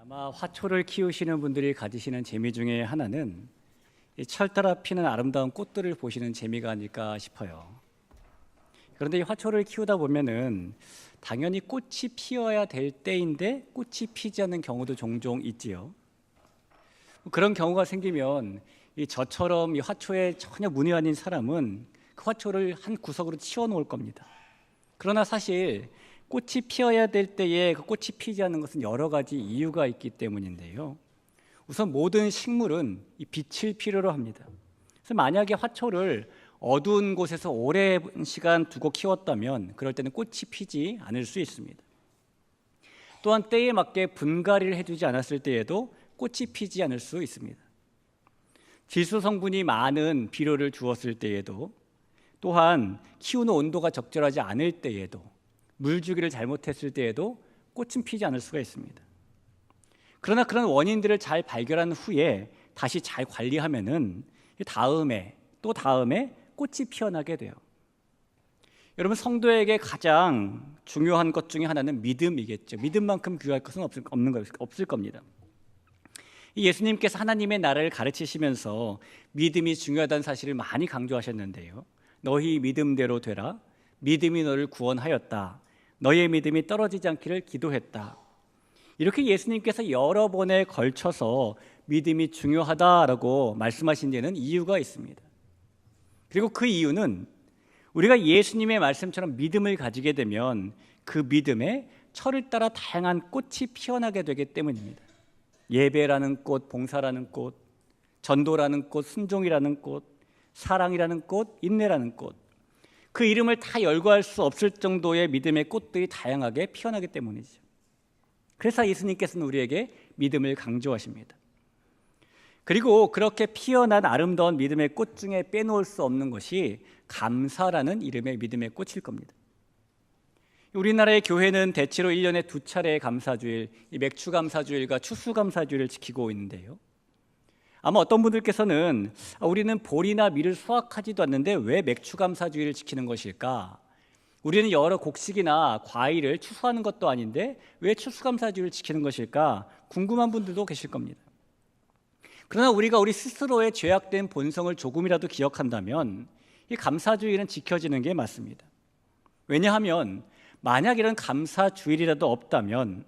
아마 화초를 키우시는 분들이 가지시는 재미 중에 하나는 이 철 따라 피는 아름다운 꽃들을 보시는 재미가 아닐까 싶어요. 그런데 이 화초를 키우다 보면은 당연히 꽃이 피어야 될 때인데 꽃이 피지 않는 경우도 종종 있지요. 그런 경우가 생기면 이 저처럼 이 화초에 전혀 문의 아닌 사람은 그 화초를 한 구석으로 치워 놓을 겁니다. 그러나 사실 꽃이 피어야 될 때에 그 꽃이 피지 않는 것은 여러 가지 이유가 있기 때문인데요. 우선 모든 식물은 이 빛을 필요로 합니다. 그래서 만약에 화초를 어두운 곳에서 오랜 시간 두고 키웠다면 그럴 때는 꽃이 피지 않을 수 있습니다. 또한 때에 맞게 분갈이를 해주지 않았을 때에도 꽃이 피지 않을 수 있습니다. 질소 성분이 많은 비료를 주었을 때에도, 또한 키우는 온도가 적절하지 않을 때에도, 물 주기를 잘못했을 때에도 꽃은 피지 않을 수가 있습니다. 그러나 그런 원인들을 잘 발견한 후에 다시 잘 관리하면은 다음에 또 다음에 꽃이 피어나게 돼요. 여러분, 성도에게 가장 중요한 것 중에 하나는 믿음이겠죠. 믿음만큼 귀할 것은 없을 겁니다. 예수님께서 하나님의 나라를 가르치시면서 믿음이 중요하다는 사실을 많이 강조하셨는데요. 너희 믿음대로 되라. 믿음이 너를 구원하였다. 너의 믿음이 떨어지지 않기를 기도했다. 이렇게 예수님께서 여러 번에 걸쳐서 믿음이 중요하다라고 말씀하신 데는 이유가 있습니다. 그리고 그 이유는 우리가 예수님의 말씀처럼 믿음을 가지게 되면 그 믿음에 철을 따라 다양한 꽃이 피어나게 되기 때문입니다. 예배라는 꽃, 봉사라는 꽃, 전도라는 꽃, 순종이라는 꽃, 사랑이라는 꽃, 인내라는 꽃, 그 이름을 다 열거할 수 없을 정도의 믿음의 꽃들이 다양하게 피어나기 때문이죠. 그래서 예수님께서는 우리에게 믿음을 강조하십니다. 그리고 그렇게 피어난 아름다운 믿음의 꽃 중에 빼놓을 수 없는 것이 감사라는 이름의 믿음의 꽃일 겁니다. 우리나라의 교회는 대체로 1년에 2차례의 감사주일, 이 맥추감사주일과 추수감사주일을 지키고 있는데요. 아마 어떤 분들께서는 우리는 보리나 밀을 수확하지도 않는데 왜 맥추감사주일을 지키는 것일까? 우리는 여러 곡식이나 과일을 추수하는 것도 아닌데 왜 추수감사주일을 지키는 것일까? 궁금한 분들도 계실 겁니다. 그러나 우리가 우리 스스로의 죄악된 본성을 조금이라도 기억한다면 이 감사주일은 지켜지는 게 맞습니다. 왜냐하면 만약 이런 감사주일이라도 없다면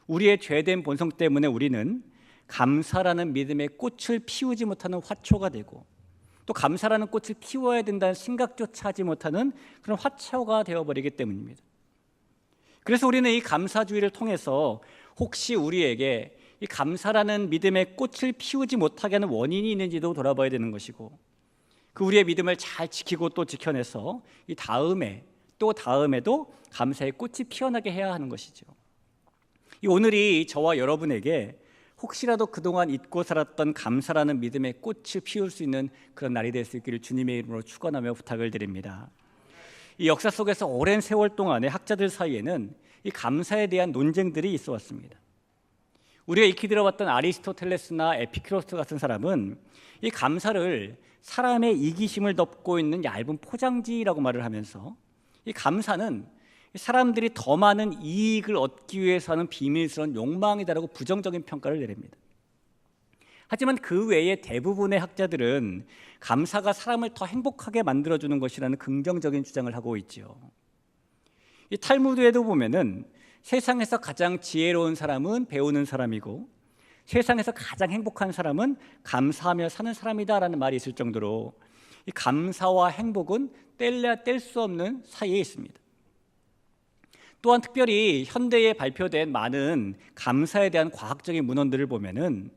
우리의 죄된 본성 때문에 우리는 감사라는 믿음의 꽃을 피우지 못하는 화초가 되고, 또 감사라는 꽃을 피워야 된다는 생각조차 하지 못하는 그런 화초가 되어버리기 때문입니다. 그래서 우리는 이 감사주의를 통해서 혹시 우리에게 이 감사라는 믿음의 꽃을 피우지 못하게 하는 원인이 있는지도 돌아봐야 되는 것이고, 그 우리의 믿음을 잘 지키고 또 지켜내서 이 다음에 또 다음에도 감사의 꽃이 피어나게 해야 하는 것이죠. 이 오늘이 저와 여러분에게 혹시라도 그동안 잊고 살았던 감사라는 믿음의 꽃을 피울 수 있는 그런 날이 될 수 있기를 주님의 이름으로 축원하며 부탁을 드립니다. 이 역사 속에서 오랜 세월 동안에 학자들 사이에는 이 감사에 대한 논쟁들이 있어 왔습니다. 우리가 익히 들어봤던 아리스토텔레스나 에피큐로스 같은 사람은 이 감사를 사람의 이기심을 덮고 있는 얇은 포장지라고 말을 하면서 이 감사는 사람들이 더 많은 이익을 얻기 위해서 하는 비밀스러운 욕망이다라고 부정적인 평가를 내립니다. 하지만 그 외에 대부분의 학자들은 감사가 사람을 더 행복하게 만들어주는 것이라는 긍정적인 주장을 하고 있죠. 이 탈무드에도 보면은 세상에서 가장 지혜로운 사람은 배우는 사람이고 세상에서 가장 행복한 사람은 감사하며 사는 사람이다라는 말이 있을 정도로 이 감사와 행복은 뗄래야 뗄 수 없는 사이에 있습니다. 또한 특별히 현대에 발표된 많은 감사에 대한 과학적인 문헌들을 보면은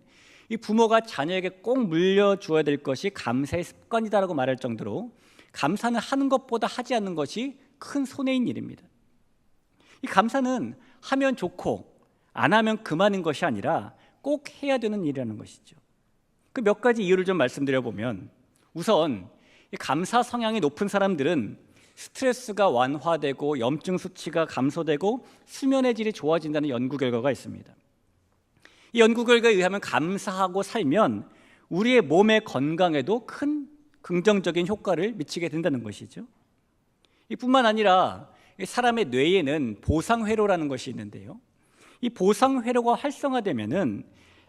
이 부모가 자녀에게 꼭 물려주어야 될 것이 감사의 습관이다라고 말할 정도로 감사는 하는 것보다 하지 않는 것이 큰 손해인 일입니다. 이 감사는 하면 좋고 안 하면 그만인 것이 아니라 꼭 해야 되는 일이라는 것이죠. 그 몇 가지 이유를 좀 말씀드려 보면, 우선 이 감사 성향이 높은 사람들은 스트레스가 완화되고 염증 수치가 감소되고 수면의 질이 좋아진다는 연구 결과가 있습니다. 이 연구 결과에 의하면 감사하고 살면 우리의 몸의 건강에도 큰 긍정적인 효과를 미치게 된다는 것이죠. 이뿐만 아니라 사람의 뇌에는 보상회로라는 것이 있는데요, 이 보상 회로가 활성화되면은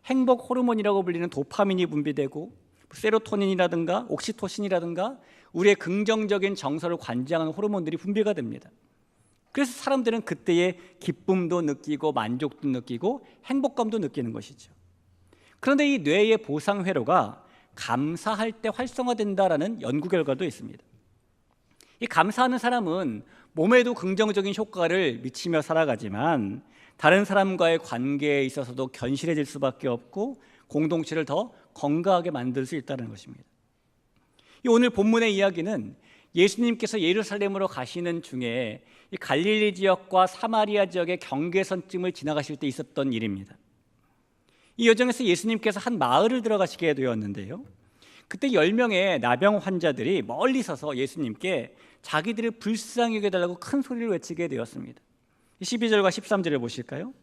행복 호르몬이라고 불리는 도파민이 분비되고 세로토닌이라든가 옥시토신이라든가 우리의 긍정적인 정서를 관장하는 호르몬들이 분비가 됩니다. 그래서 사람들은 그때의 기쁨도 느끼고 만족도 느끼고 행복감도 느끼는 것이죠. 그런데 이 뇌의 보상 회로가 감사할 때 활성화된다라는 연구 결과도 있습니다. 이 감사하는 사람은 몸에도 긍정적인 효과를 미치며 살아가지만 다른 사람과의 관계에 있어서도 견실해질 수밖에 없고 공동체를 더 건강하게 만들 수 있다는 것입니다. 오늘 본문의 이야기는 예수님께서 예루살렘으로 가시는 중에 이 갈릴리 지역과 사마리아 지역의 경계선쯤을 지나가실 때 있었던 일입니다. 이 여정에서 예수님께서 한 마을을 들어가시게 되었는데요, 그때 10명의 나병 환자들이 멀리 서서 예수님께 자기들을 불쌍히 여겨달라고 큰 소리를 외치게 되었습니다. 12절과 13절을 보실까요?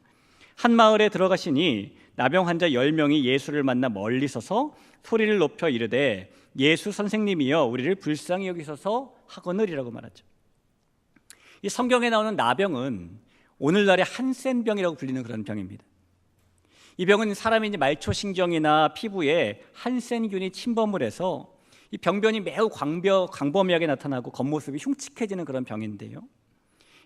한 마을에 들어가시니 나병 환자 10명이 예수를 만나 멀리 서서 소리를 높여 이르되 예수 선생님이여 우리를 불쌍히 여기소서 하거늘이라고 말하죠. 이 성경에 나오는 나병은 오늘날의 한센병이라고 불리는 그런 병입니다. 이 병은 사람의 말초신경이나 피부에 한센균이 침범을 해서 이 병변이 매우 광범위하게 나타나고 겉모습이 흉측해지는 그런 병인데요,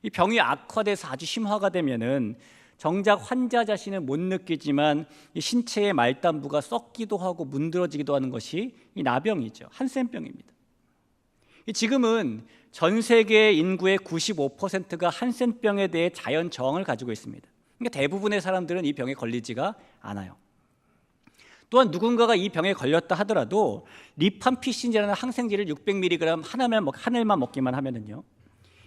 이 병이 악화돼서 아주 심화가 되면은 정작 환자 자신은 못 느끼지만 이 신체의 말단부가 썩기도 하고 문드러지기도 하는 것이 이 나병이죠. 한센병입니다. 지금은 전 세계 인구의 95%가 한센병에 대해 자연 저항을 가지고 있습니다. 그러니까 대부분의 사람들은 이 병에 걸리지가 않아요. 또한 누군가가 이 병에 걸렸다 하더라도 리팜피신이라는 항생제를 600mg 하나만 먹기만 하면은요,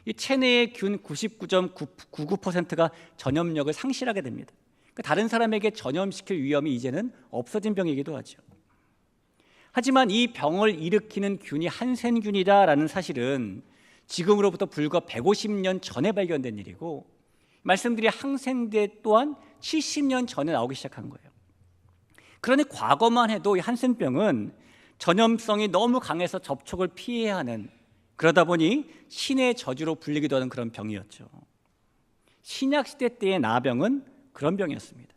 이 체내의 균 99.99%가 전염력을 상실하게 됩니다. 그러니까 다른 사람에게 전염시킬 위험이 이제는 없어진 병이기도 하죠. 하지만 이 병을 일으키는 균이 한센균이라는 사실은 지금으로부터 불과 150년 전에 발견된 일이고, 말씀드린 항생제 또한 70년 전에 나오기 시작한 거예요. 그러니 과거만 해도 이 한센병은 전염성이 너무 강해서 접촉을 피해야 하는, 그러다 보니 신의 저주로 불리기도 하는 그런 병이었죠. 신약시대 때의 나병은 그런 병이었습니다.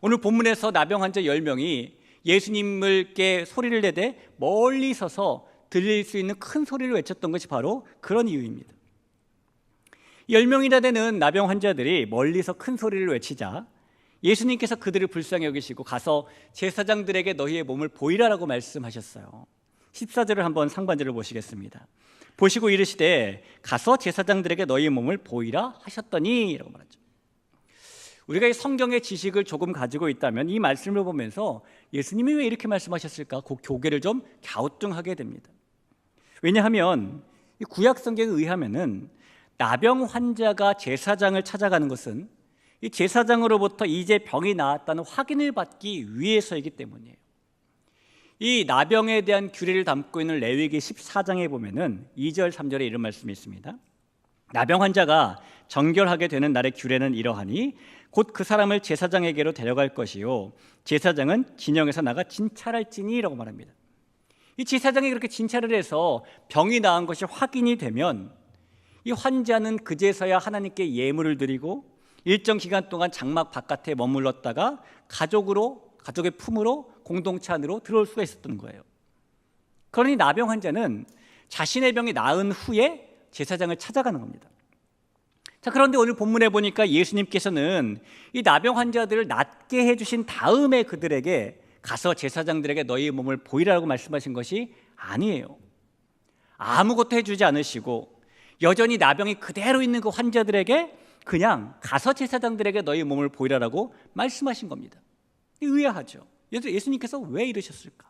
오늘 본문에서 나병 환자 10명이 예수님께 소리를 내되 멀리 서서 들릴 수 있는 큰 소리를 외쳤던 것이 바로 그런 이유입니다. 10명이나 되는 나병 환자들이 멀리서 큰 소리를 외치자 예수님께서 그들을 불쌍히 여기시고 가서 제사장들에게 너희의 몸을 보이라라고 말씀하셨어요. 14절을 한번 상반절을 보시겠습니다. 보시고 이르시되 가서 제사장들에게 너희의 몸을 보이라 하셨더니 라고 말하죠. 우리가 이 성경의 지식을 조금 가지고 있다면 이 말씀을 보면서 예수님이 왜 이렇게 말씀하셨을까 그 교계를 좀 갸우뚱하게 됩니다. 왜냐하면 이 구약 성경에 의하면은 나병 환자가 제사장을 찾아가는 것은 이 제사장으로부터 이제 병이 나았다는 확인을 받기 위해서이기 때문이에요. 이 나병에 대한 규례를 담고 있는 레위기 14장에 보면은 2절 3절에 이런 말씀이 있습니다. 나병 환자가 정결하게 되는 날의 규례는 이러하니 곧 그 사람을 제사장에게로 데려갈 것이요 제사장은 진영에서 나가 진찰할지니라고 말합니다. 이 제사장이 그렇게 진찰을 해서 병이 나은 것이 확인이 되면 이 환자는 그제서야 하나님께 예물을 드리고 일정 기간 동안 장막 바깥에 머물렀다가 가족의 품으로 공동체 안으로 들어올 수가 있었던 거예요. 그러니 나병 환자는 자신의 병이 나은 후에 제사장을 찾아가는 겁니다. 자, 그런데 오늘 본문에 보니까 예수님께서는 이 나병 환자들을 낫게 해주신 다음에 그들에게 가서 제사장들에게 너희의 몸을 보이라고 말씀하신 것이 아니에요. 아무것도 해주지 않으시고 여전히 나병이 그대로 있는 그 환자들에게 그냥 가서 제사장들에게 너희 몸을 보이라라고 말씀하신 겁니다. 의아하죠. 예수님께서 왜 이러셨을까?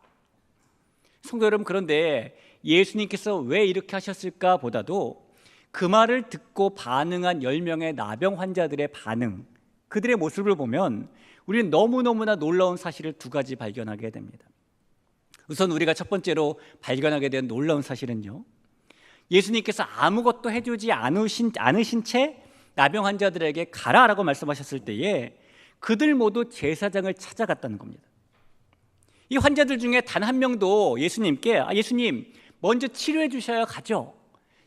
성도 여러분, 그런데 예수님께서 왜 이렇게 하셨을까 보다도 그 말을 듣고 반응한 10명의 나병 환자들의 반응, 그들의 모습을 보면 우리는 너무너무나 놀라운 사실을 두 가지 발견하게 됩니다. 우선 우리가 첫 번째로 발견하게 된 놀라운 사실은요, 예수님께서 아무것도 해주지 않으신 채 나병 환자들에게 가라라고 말씀하셨을 때에 그들 모두 제사장을 찾아갔다는 겁니다. 이 환자들 중에 단 한 명도 예수님께 예수님 먼저 치료해 주셔야 가죠,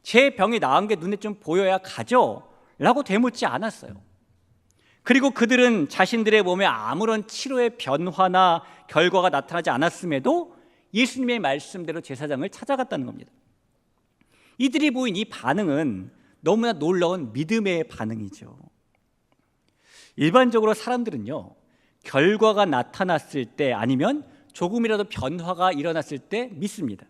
제 병이 나은 게 눈에 좀 보여야 가죠 라고 되묻지 않았어요. 그리고 그들은 자신들의 몸에 아무런 치료의 변화나 결과가 나타나지 않았음에도 예수님의 말씀대로 제사장을 찾아갔다는 겁니다. 이들이 보인 이 반응은 너무나 놀라운 믿음의 반응이죠. 일반적으로 사람들은요, 결과가 나타났을 때 아니면 조금이라도 변화가 일어났을 때 믿습니다.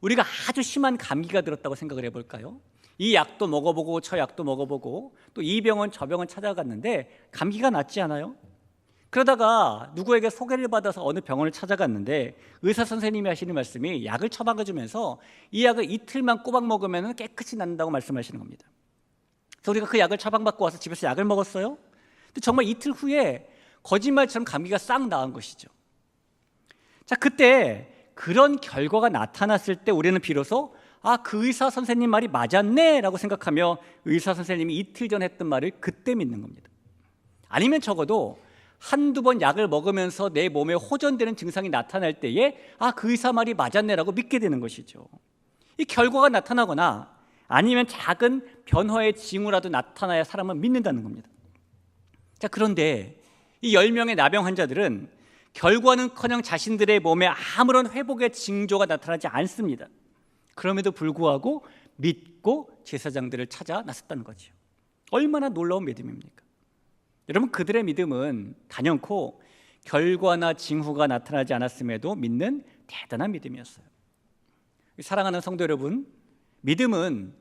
우리가 아주 심한 감기가 들었다고 생각을 해볼까요? 이 약도 먹어보고 저 약도 먹어보고 또 이 병원 저 병원 찾아갔는데 감기가 낫지 않아요? 그러다가 누구에게 소개를 받아서 어느 병원을 찾아갔는데 의사 선생님이 하시는 말씀이 약을 처방해주면서 이 약을 이틀만 꼬박 먹으면 깨끗이 낫는다고 말씀하시는 겁니다. 그래서 우리가 그 약을 처방받고 와서 집에서 약을 먹었어요. 근데 정말 이틀 후에 거짓말처럼 감기가 싹 나은 것이죠. 자, 그때 그런 결과가 나타났을 때 우리는 비로소 그 의사 선생님 말이 맞았네 라고 생각하며 의사 선생님이 이틀 전 했던 말을 그때 믿는 겁니다. 아니면 적어도 한두 번 약을 먹으면서 내 몸에 호전되는 증상이 나타날 때에 그 의사 말이 맞았네 라고 믿게 되는 것이죠. 이 결과가 나타나거나 아니면 작은 변화의 징후라도 나타나야 사람은 믿는다는 겁니다. 자, 그런데 이 10명의 나병 환자들은 결과는커녕 자신들의 몸에 아무런 회복의 징조가 나타나지 않습니다. 그럼에도 불구하고 믿고 제사장들을 찾아 나섰다는 거죠. 얼마나 놀라운 믿음입니까? 여러분, 그들의 믿음은 단연코 결과나 징후가 나타나지 않았음에도 믿는 대단한 믿음이었어요. 사랑하는 성도 여러분, 믿음은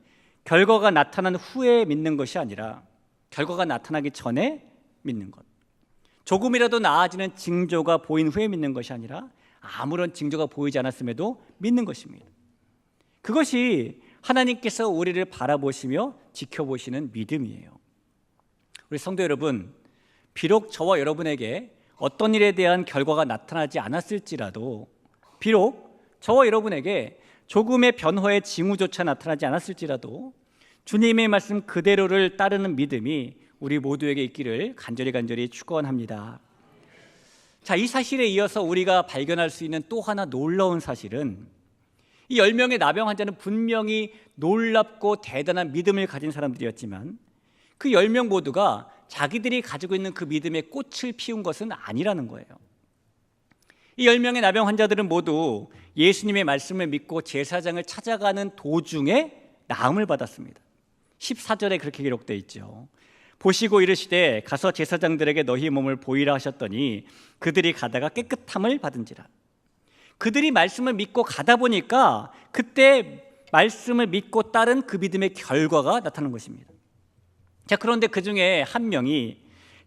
결과가 나타난 후에 믿는 것이 아니라 결과가 나타나기 전에 믿는 것, 조금이라도 나아지는 징조가 보인 후에 믿는 것이 아니라 아무런 징조가 보이지 않았음에도 믿는 것입니다. 그것이 하나님께서 우리를 바라보시며 지켜보시는 믿음이에요. 우리 성도 여러분, 비록 저와 여러분에게 어떤 일에 대한 결과가 나타나지 않았을지라도, 비록 저와 여러분에게 조금의 변화의 징후조차 나타나지 않았을지라도 주님의 말씀 그대로를 따르는 믿음이 우리 모두에게 있기를 간절히 축원합니다. 자, 이 사실에 이어서 우리가 발견할 수 있는 또 하나 놀라운 사실은 이 10명의 나병 환자는 분명히 놀랍고 대단한 믿음을 가진 사람들이었지만 그 10명 모두가 자기들이 가지고 있는 그 믿음의 꽃을 피운 것은 아니라는 거예요. 이 10명의 나병 환자들은 모두 예수님의 말씀을 믿고 제사장을 찾아가는 도중에 나음을 받았습니다. 14절에 그렇게 기록되어 있죠. 보시고 이르시되 가서 제사장들에게 너희 몸을 보이라 하셨더니 그들이 가다가 깨끗함을 받은지라. 그들이 말씀을 믿고 가다 보니까 그때 말씀을 믿고 따른 그 믿음의 결과가 나타난 것입니다. 자, 그런데 그 중에 한 명이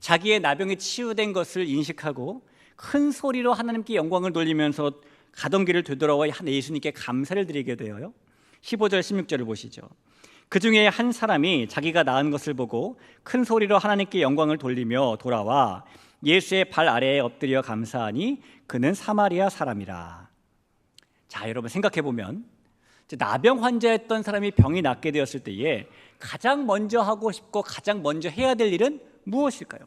자기의 나병이 치유된 것을 인식하고 큰 소리로 하나님께 영광을 돌리면서 가던 길을 되돌아와 예수님께 감사를 드리게 되어요. 15절 16절을 보시죠. 그 중에 한 사람이 자기가 나은 것을 보고 큰 소리로 하나님께 영광을 돌리며 돌아와 예수의 발 아래에 엎드려 감사하니 그는 사마리아 사람이라. 자, 여러분 생각해 보면 나병 환자였던 사람이 병이 낫게 되었을 때에 가장 먼저 하고 싶고 가장 먼저 해야 될 일은 무엇일까요?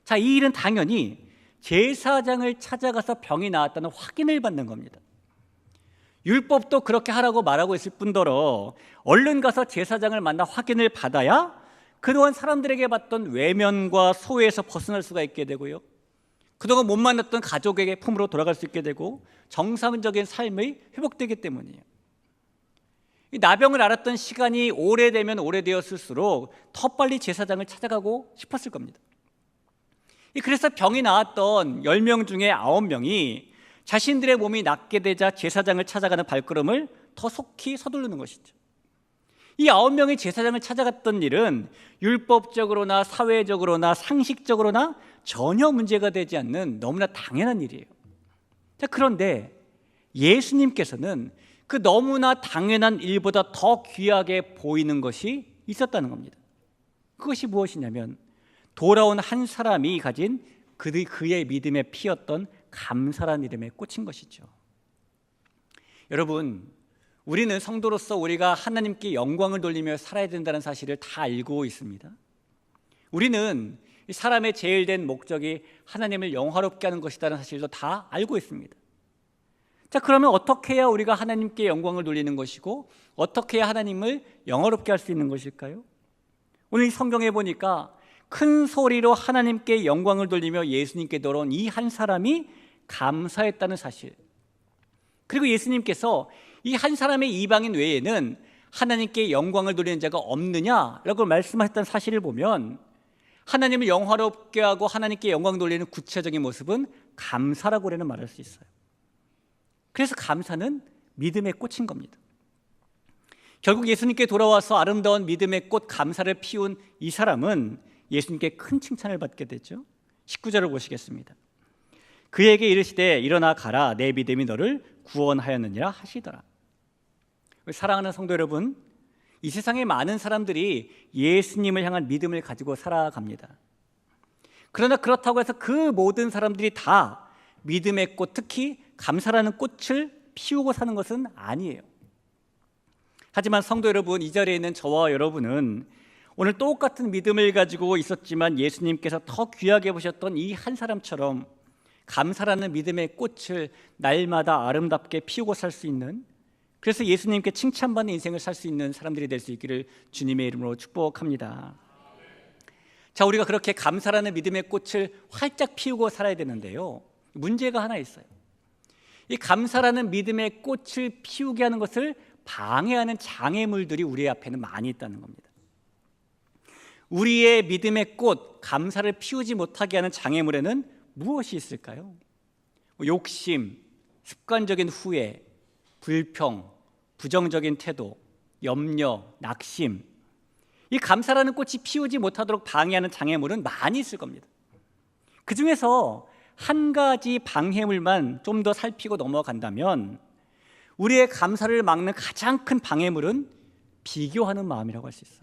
자, 이 일은 당연히 제사장을 찾아가서 병이 나았다는 확인을 받는 겁니다. 율법도 그렇게 하라고 말하고 있을 뿐더러 얼른 가서 제사장을 만나 확인을 받아야 그동안 사람들에게 받던 외면과 소외에서 벗어날 수가 있게 되고요, 그동안 못 만났던 가족에게 품으로 돌아갈 수 있게 되고 정상적인 삶이 회복되기 때문이에요. 이 나병을 알았던 시간이 오래되면 오래되었을수록 더 빨리 제사장을 찾아가고 싶었을 겁니다. 그래서 병이 나았던 10명 중에 9명이 자신들의 몸이 낫게 되자 제사장을 찾아가는 발걸음을 더 속히 서두르는 것이죠. 이 9명의 제사장을 찾아갔던 일은 율법적으로나 사회적으로나 상식적으로나 전혀 문제가 되지 않는 너무나 당연한 일이에요. 자, 그런데 예수님께서는 그 너무나 당연한 일보다 더 귀하게 보이는 것이 있었다는 겁니다. 그것이 무엇이냐면 돌아온 한 사람이 가진 그의 믿음에 피었던 감사란 이름의 꽃인 것이죠. 여러분, 우리는 성도로서 우리가 하나님께 영광을 돌리며 살아야 된다는 사실을 다 알고 있습니다. 우리는 사람의 제일 된 목적이 하나님을 영화롭게 하는 것이라는 사실도 다 알고 있습니다. 자, 그러면 어떻게 해야 우리가 하나님께 영광을 돌리는 것이고 어떻게 해야 하나님을 영화롭게 할 수 있는 것일까요? 오늘 이 성경에 보니까 큰 소리로 하나님께 영광을 돌리며 예수님께 돌아온 이 한 사람이 감사했다는 사실, 그리고 예수님께서 이 한 사람의 이방인 외에는 하나님께 영광을 돌리는 자가 없느냐라고 말씀하셨다는 사실을 보면 하나님을 영화롭게 하고 하나님께 영광 돌리는 구체적인 모습은 감사라고 말할 수 있어요. 그래서 감사는 믿음의 꽃인 겁니다. 결국 예수님께 돌아와서 아름다운 믿음의 꽃 감사를 피운 이 사람은 예수님께 큰 칭찬을 받게 되죠. 19절을 보시겠습니다. 그에게 이르시되 일어나 가라, 내 믿음이 너를 구원하였느니라 하시더라. 사랑하는 성도 여러분, 이 세상에 많은 사람들이 예수님을 향한 믿음을 가지고 살아갑니다. 그러나 그렇다고 해서 그 모든 사람들이 다 믿음의 꽃, 특히 감사라는 꽃을 피우고 사는 것은 아니에요. 하지만 성도 여러분, 이 자리에 있는 저와 여러분은 오늘 똑같은 믿음을 가지고 있었지만 예수님께서 더 귀하게 보셨던 이 한 사람처럼 감사라는 믿음의 꽃을 날마다 아름답게 피우고 살 수 있는, 그래서 예수님께 칭찬받는 인생을 살 수 있는 사람들이 될 수 있기를 주님의 이름으로 축복합니다. 자, 우리가 그렇게 감사라는 믿음의 꽃을 활짝 피우고 살아야 되는데요, 문제가 하나 있어요. 이 감사라는 믿음의 꽃을 피우게 하는 것을 방해하는 장애물들이 우리 앞에는 많이 있다는 겁니다. 우리의 믿음의 꽃, 감사를 피우지 못하게 하는 장애물에는 무엇이 있을까요? 욕심, 습관적인 후회, 불평, 부정적인 태도, 염려, 낙심, 이 감사라는 꽃이 피우지 못하도록 방해하는 장애물은 많이 있을 겁니다. 그 중에서 한 가지 방해물만 좀 더 살피고 넘어간다면 우리의 감사를 막는 가장 큰 방해물은 비교하는 마음이라고 할 수 있어요.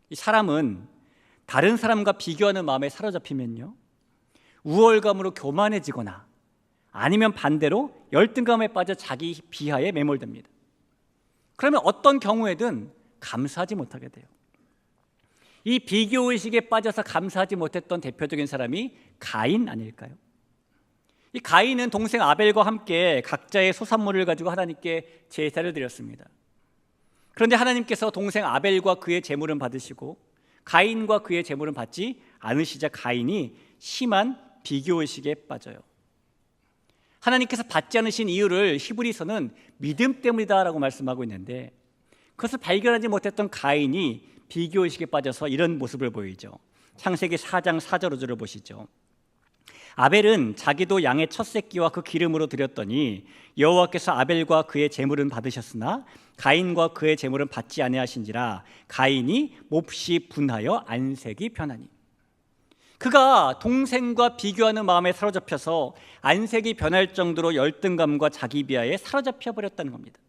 이 사람은 다른 사람과 비교하는 마음에 사로잡히면요, 우월감으로 교만해지거나 아니면 반대로 열등감에 빠져 자기 비하에 매몰됩니다. 그러면 어떤 경우에든 감사하지 못하게 돼요. 이 비교의식에 빠져서 감사하지 못했던 대표적인 사람이 가인 아닐까요? 이 가인은 동생 아벨과 함께 각자의 소산물을 가지고 하나님께 제사를 드렸습니다. 그런데 하나님께서 동생 아벨과 그의 제물은 받으시고 가인과 그의 제물은 받지 않으시자 가인이 심한 비교의식에 빠져요. 하나님께서 받지 않으신 이유를 히브리서는 믿음 때문이다라고 말씀하고 있는데, 그것을 발견하지 못했던 가인이 비교의식에 빠져서 이런 모습을 보이죠. 창세기 4장 4절 5절을 보시죠. 아벨은 자기도 양의 첫 새끼와 그 기름으로 드렸더니 여호와께서 아벨과 그의 제물은 받으셨으나 가인과 그의 제물은 받지 아니하신지라 가인이 몹시 분하여 안색이 변하니. 그가 동생과 비교하는 마음에 사로잡혀서 안색이 변할 정도로 열등감과 자기 비하에 사로잡혀 버렸다는 겁니다.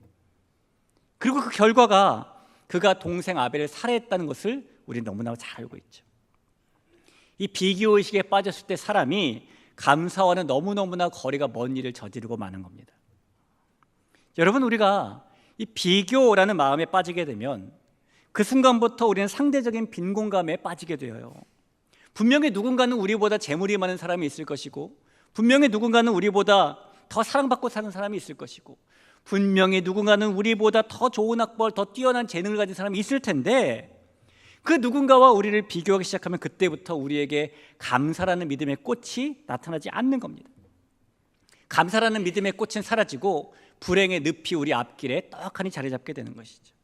그리고 그 결과가 그가 동생 아벨을 살해했다는 것을 우리는 너무나 잘 알고 있죠. 이 비교의식에 빠졌을 때 사람이 감사와는 너무너무나 거리가 먼 일을 저지르고 마는 겁니다. 여러분, 우리가 이 비교라는 마음에 빠지게 되면 그 순간부터 우리는 상대적인 빈곤감에 빠지게 되어요. 분명히 누군가는 우리보다 재물이 많은 사람이 있을 것이고, 분명히 누군가는 우리보다 더 사랑받고 사는 사람이 있을 것이고, 분명히 누군가는 우리보다 더 좋은 학벌, 더 뛰어난 재능을 가진 사람이 있을 텐데, 그 누군가와 우리를 비교하기 시작하면 그때부터 우리에게 감사라는 믿음의 꽃이 나타나지 않는 겁니다. 감사라는 믿음의 꽃은 사라지고 불행의 늪이 우리 앞길에 떡하니 자리 잡게 되는 것이죠.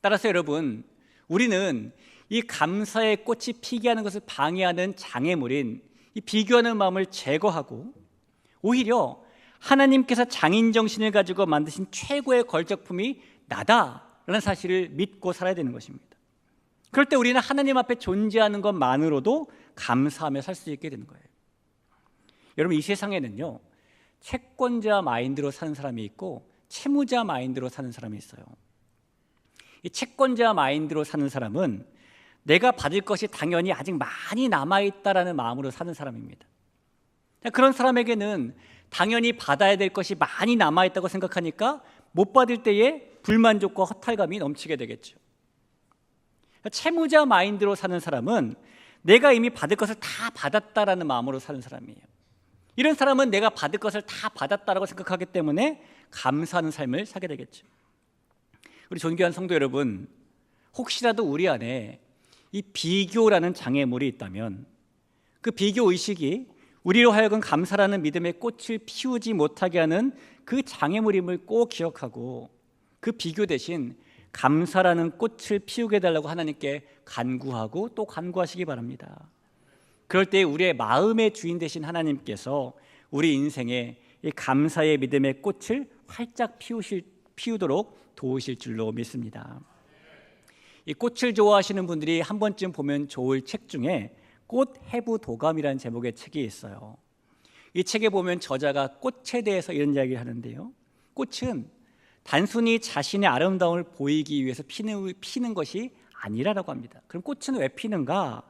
따라서 여러분, 우리는 이 감사의 꽃이 피게 하는 것을 방해하는 장애물인 이 비교하는 마음을 제거하고 오히려 하나님께서 장인정신을 가지고 만드신 최고의 걸작품이 나다라는 사실을 믿고 살아야 되는 것입니다. 그럴 때 우리는 하나님 앞에 존재하는 것만으로도 감사하며 살 수 있게 되는 거예요. 여러분, 이 세상에는요, 채권자 마인드로 사는 사람이 있고 채무자 마인드로 사는 사람이 있어요. 이 채권자 마인드로 사는 사람은 내가 받을 것이 당연히 아직 많이 남아있다라는 마음으로 사는 사람입니다. 그런 사람에게는 당연히 받아야 될 것이 많이 남아있다고 생각하니까 못 받을 때에 불만족과 허탈감이 넘치게 되겠죠. 채무자 마인드로 사는 사람은 내가 이미 받을 것을 다 받았다라는 마음으로 사는 사람이에요. 이런 사람은 내가 받을 것을 다 받았다라고 생각하기 때문에 감사하는 삶을 살게 되겠죠. 우리 존귀한 성도 여러분, 혹시라도 우리 안에 이 비교라는 장애물이 있다면 그 비교 의식이 우리로 하여금 감사라는 믿음의 꽃을 피우지 못하게 하는 그 장애물임을 꼭 기억하고 그 비교 대신 감사라는 꽃을 피우게 해달라고 하나님께 간구하고 또 간구하시기 바랍니다. 그럴 때 우리의 마음의 주인 되신 하나님께서 우리 인생에 이 감사의 믿음의 꽃을 활짝 피우도록 도우실 줄로 믿습니다. 이 꽃을 좋아하시는 분들이 한 번쯤 보면 좋을 책 중에 꽃 해부 도감이라는 제목의 책이 있어요. 이 책에 보면 저자가 꽃에 대해서 이런 이야기를 하는데요. 꽃은 단순히 자신의 아름다움을 보이기 위해서 피는 것이 아니라고 합니다. 그럼 꽃은 왜 피는가?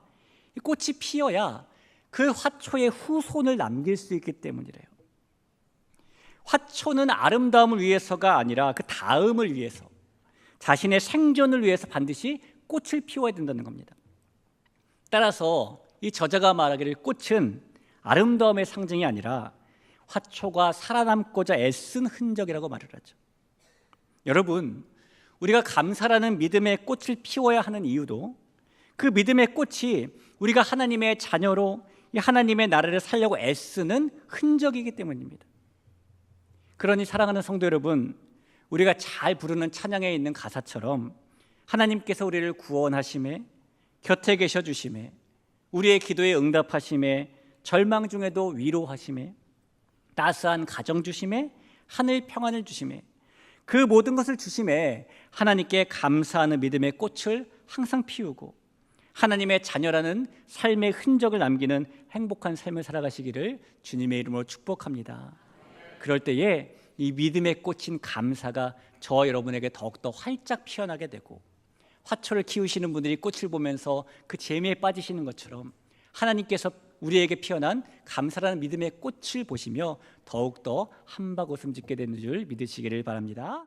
이 꽃이 피어야 그 화초의 후손을 남길 수 있기 때문이래요. 화초는 아름다움을 위해서가 아니라 그 다음을 위해서, 자신의 생존을 위해서 반드시 꽃을 피워야 된다는 겁니다. 따라서 이 저자가 말하기를 꽃은 아름다움의 상징이 아니라 화초가 살아남고자 애쓴 흔적이라고 말을 하죠. 여러분, 우리가 감사라는 믿음의 꽃을 피워야 하는 이유도 그 믿음의 꽃이 우리가 하나님의 자녀로 이 하나님의 나라를 살려고 애쓰는 흔적이기 때문입니다. 그러니 사랑하는 성도 여러분, 우리가 잘 부르는 찬양에 있는 가사처럼 하나님께서 우리를 구원하심에, 곁에 계셔 주심에, 우리의 기도에 응답하심에, 절망 중에도 위로하심에, 따스한 가정 주심에, 하늘 평안을 주심에, 그 모든 것을 주심에 하나님께 감사하는 믿음의 꽃을 항상 피우고 하나님의 자녀라는 삶의 흔적을 남기는 행복한 삶을 살아가시기를 주님의 이름으로 축복합니다. 그럴 때에 이 믿음의 꽃인 감사가 저와 여러분에게 더욱더 활짝 피어나게 되고, 화초를 키우시는 분들이 꽃을 보면서 그 재미에 빠지시는 것처럼 하나님께서 우리에게 피어난 감사라는 믿음의 꽃을 보시며 더욱더 한박 웃음 짓게 되는 줄 믿으시기를 바랍니다.